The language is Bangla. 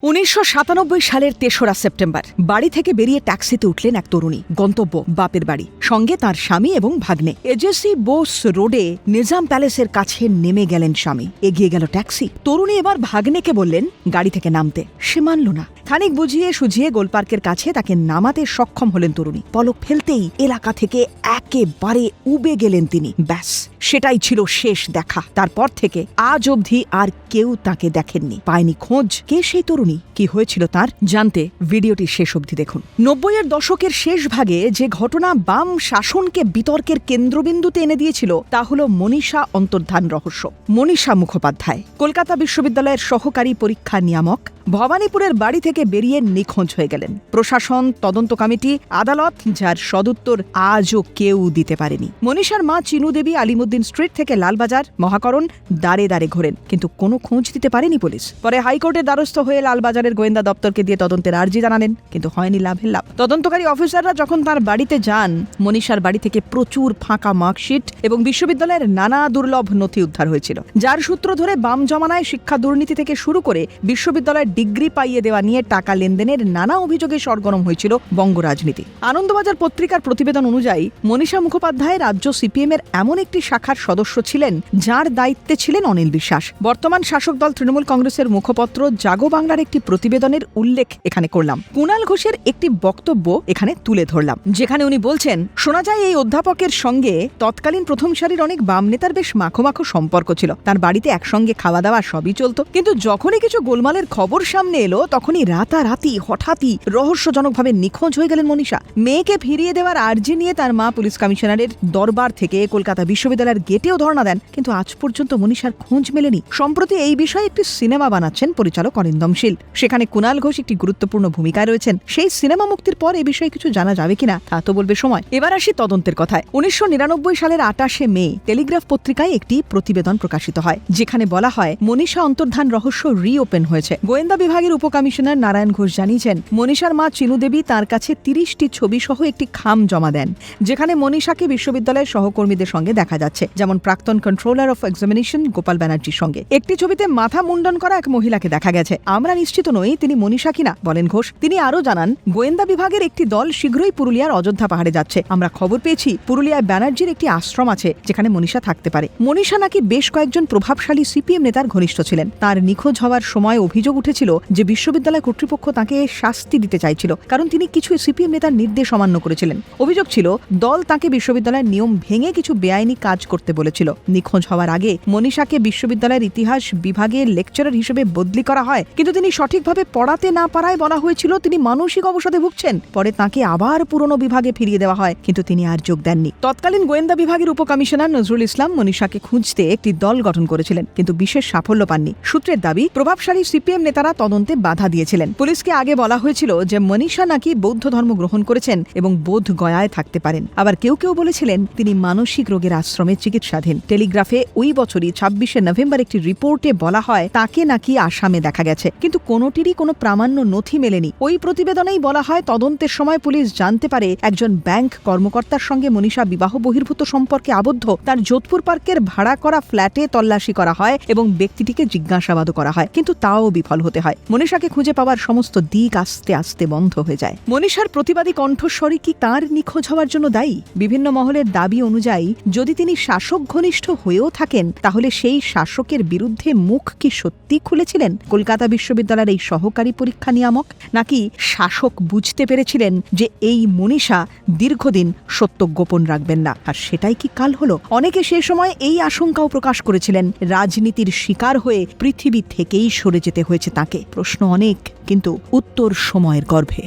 1997 সালের ৩রা সেপ্টেম্বর বাড়ি থেকে বেরিয়ে ট্যাক্সিতে উঠলেন এক তরুণী। গন্তব্য বাপের বাড়ি, সঙ্গে তার স্বামী এবং ভাগ্নে। এজেসি বোস রোডে নিজাম প্যালেসের কাছে নেমে গেলেন স্বামী। এগিয়ে গেল ট্যাক্সি। তরুণী এবার ভাগ্নেকে বললেন গাড়ি থেকে নামতে। সে মানল না। খানিক বুঝিয়ে সুঝিয়ে গোলপার্কের কাছে তাকে নামাতে সক্ষম হলেন তরুণী। পলক ফেলতেই এলাকা থেকে একেবারে উবে গেলেন তিনি। ব্যাস, সেটাই ছিল শেষ দেখা। তারপর থেকে আজ অবধি আর কেউ তাকে দেখেননি, পায়নি খোঁজ। কে সেই তরুণী, কি হয়েছিল তার, জানতে ভিডিওটি শেষ অবধি দেখুন। ৯০-এর দশকের শেষ ভাগে যে ঘটনা বাম শাসনকে বিতর্কের কেন্দ্রবিন্দুতে এনে দিয়েছিল তা হল মনীষা অন্তর্ধান রহস্য। মনীষা মুখোপাধ্যায় কলকাতা বিশ্ববিদ্যালয়ের সহকারী পরীক্ষা নিয়ামক ভবানীপুরের বাড়ি থেকে বেরিয়ে নিখোঁজ হয়ে গেলেন। প্রশাসন, তদন্ত কমিটি, আদালত যার সদুত্তর আজও কেউ দিতে পারেনি। মনীষার মা চিনু দেবী আলিমুদ্দিন স্ট্রিট থেকে লালবাজার, মহাকরণ দাঁড়ে দাঁড়ে ঘোরেন, কিন্তু কোনো খোঁজ দিতে পারেনি পুলিশ। পরে হাইকোর্টের দ্বারস্থ হয়ে লালবাজারের গোয়েন্দা দপ্তরকে দিয়ে তদন্তের আর্জি জানালেন, কিন্তু হয়নি লাভের লাভ। তদন্তকারী অফিসাররা যখন তার বাড়িতে যান, মনীষার বাড়ি থেকে প্রচুর ফাঁকা মার্কশিট এবং বিশ্ববিদ্যালয়ের নানা দুর্লভ নথি উদ্ধার হয়েছিল, যার সূত্র ধরে বাম জমানায় শিক্ষা দুর্নীতি থেকে শুরু করে বিশ্ববিদ্যালয়ের ডিগ্রি পাইয়ে দেওয়া নিয়ে টাকা লেনদেনের নানা অভিযোগে সরগরম হয়েছিল বঙ্গ রাজনীতি। আনন্দবাজার পত্রিকার প্রতিবেদন অনুযায়ী মনীষা মুখোপাধ্যায় রাজ্য সিপিএম এর এমন একটি শাখার সদস্য ছিলেন যার দায়িত্বে ছিলেন অনিল বিশ্বাস। বর্তমান শাসক দল তৃণমূল কংগ্রেসের মুখপত্র জাগো বাংলার একটি প্রতিবেদনের উল্লেখ এখানে করলাম। কুণাল ঘোষের একটি বক্তব্য এখানে তুলে ধরলাম, যেখানে উনি বলছেন, শোনা যায় এই অধ্যাপকের সঙ্গে তৎকালীন প্রথম সারির অনেক বাম নেতার বেশ মাখো মাখো সম্পর্ক ছিল। তার বাড়িতে একসঙ্গে খাওয়া দাওয়া সবই চলত, কিন্তু যখনই কিছু গোলমালের খবর সামনে এলো তখনই রাতারাতি হঠাৎই রহস্যজনকভাবে নিখোঁজ হয়ে গেলেন মনীষা। মেয়েকে ফিরিয়ে দেওয়ার আর্জি নিয়ে তার মা পুলিশ কমিশনারের দরবার থেকে কলকাতা বিশ্ববিদ্যালয়ের গেটেও ধর্ণা দেন, কিন্তু আজ পর্যন্ত মনীষার খোঁজ মেলেনি। সম্প্রতি এই বিষয়ে একটি সিনেমা বানাচ্ছেন পরিচালক অরিন্দম শীল। সেখানে কুণাল ঘোষ একটি গুরুত্বপূর্ণ ভূমিকায় রয়েছেন। সেই সিনেমা মুক্তির পর এ বিষয়ে কিছু জানা যাবে কিনা তা তো বলবে সময়। এবার আসি তদন্তের কথায়। 1999 সালের 28শে মে টেলিগ্রাফ পত্রিকায় একটি প্রতিবেদন প্রকাশিত হয়, যেখানে বলা হয় মনীষা অন্তর্ধান রহস্য রিওপেন হয়েছে। গোয়েন্দা বিভাগের উপকমিশনার নারায়ণ ঘোষ জানিয়েছেন, মনীষার মা চিনু দেবী তার কাছে 30টি ছবি সহ একটি খাম জমা দেন, যেখানে মনীষাকে বিশ্ববিদ্যালয়ের সহকর্মীদের সঙ্গে দেখা যাচ্ছে, যেমন প্রাক্তন কন্ট্রোলার অফ এক্সামিনেশন গোপাল ব্যানার্জির সঙ্গে। একটি ছবিতে মাথা মুন্ডন করা এক মহিলাকে দেখা গেছে। আমরা নিশ্চিত নই তিনি মনীষা কিনা, বলেন ঘোষ। তিনি আরও জানান, গোয়েন্দা বিভাগের একটি দল শীঘ্রই পুরুলিয়ার অযোধ্যা পাহাড়ে যাচ্ছে। আমরা খবর পেয়েছি পুরুলিয়ায় ব্যানার্জির একটি আশ্রম আছে যেখানে মনীষা থাকতে পারে। মনীষা নাকি বেশ কয়েকজন প্রভাবশালী সিপিএম নেতার ঘনিষ্ঠ ছিলেন। তার নিখোঁজ হওয়ার সময় অভিযোগ উঠেছিল যে বিশ্ববিদ্যালয় কর্তৃপক্ষ তাকে শাস্তি দিতে চাইছিল, কারণ তিনি কিছু সিপিএম নেতার নির্দেশ অমান্য করেছিলেন। অভিযোগ ছিল দল তাকে বিশ্ববিদ্যালয়ের নিয়ম ভেঙে কিছু বেআইনি কাজ করতে বলেছিল। নিখোঁজ হওয়ার আগে মনীষাকে বিশ্ববিদ্যালয়ের ইতিহাস বিভাগে লেকচারার হিসেবে বদলি করা হয়, কিন্তু তিনি সঠিকভাবে পড়াতে না পারায় বলা হয়েছিল তিনি মানসিক অবসাদে ভুগছেন। পরে তাকে আবার পুরনো বিভাগে ফিরিয়ে দেওয়া হয়, কিন্তু তিনি আর যোগ দেননি। তৎকালীন গোয়েন্দা বিভাগের উপকমিশনার নজরুল ইসলাম মনীষাকে খুঁজতে একটি দল গঠন করেছিলেন, কিন্তু বিশেষ সাফল্য পাননি। সূত্রের দাবি, প্রভাবশালী সিপিএম নেতারা তদন্তে বাধা দিয়েছিলেন। পুলিশকে আগে বলা হয়েছিল যে মনীষা নাকি বৌদ্ধ ধর্ম গ্রহণ করেছেন এবং বোধ গয়ায় থাকতে পারেন। আবার কেউ কেউ বলেছিলেন তিনি মানসিক রোগের আশ্রমে চিকিৎসাধীন। টেলিগ্রাফে ওই বছরই 26শে নভেম্বর একটি রিপোর্টে বলা হয় তাকে নাকি আসামে দেখা গেছে, কিন্তু কোনোটিরই কোনো প্রামাণ্য নথি মেলেনি। ওই প্রতিবেদনেই বলা হয় তদন্তের সময় পুলিশ জানতে পারে একজন ব্যাংক কর্মকর্তার সঙ্গে মনীষা বিবাহ বহির্ভূত সম্পর্কে আবদ্ধ। তার যোধপুর পার্কের ভাড়া করা ফ্ল্যাটে তল্লাশি করা হয় এবং ব্যক্তিটিকে জিজ্ঞাসাবাদও করা হয়, কিন্তু তাও বিফল হতে হয়। মনীষাকে খুঁজে পাওয়ার সমস্ত দিক আস্তে আস্তে বন্ধ হয়ে যায়। মনীষার প্রতিবাদী কণ্ঠস্বরই কি তার নিখোঁজ হওয়ার জন্য দায়ী? বিভিন্ন মহলের দাবি অনুযায়ী যদি তিনি শাসক ঘনিষ্ঠ হয়েও থাকেন, তাহলে সেই শাসকের বিরুদ্ধে মুখ কি সত্যি খুলেছিলেন কলকাতা বিশ্ববিদ্যালয়ের এই সহকারী পরীক্ষা নিয়ামক, নাকি শাসক বুঝতে পেরেছিলেন যে এই মনীষা দীর্ঘদিন সত্য গোপন রাখবেন না, আর সেটাই কি কাল হলো? অনেকে সে সময় এই আশঙ্কাও প্রকাশ করেছিলেন রাজনীতির শিকার হয়ে পৃথিবী থেকেই সরে যেতে হয়েছে তাকে। প্রশ্ন অনেক, কিন্তু উত্তর সময়ের গর্ভে।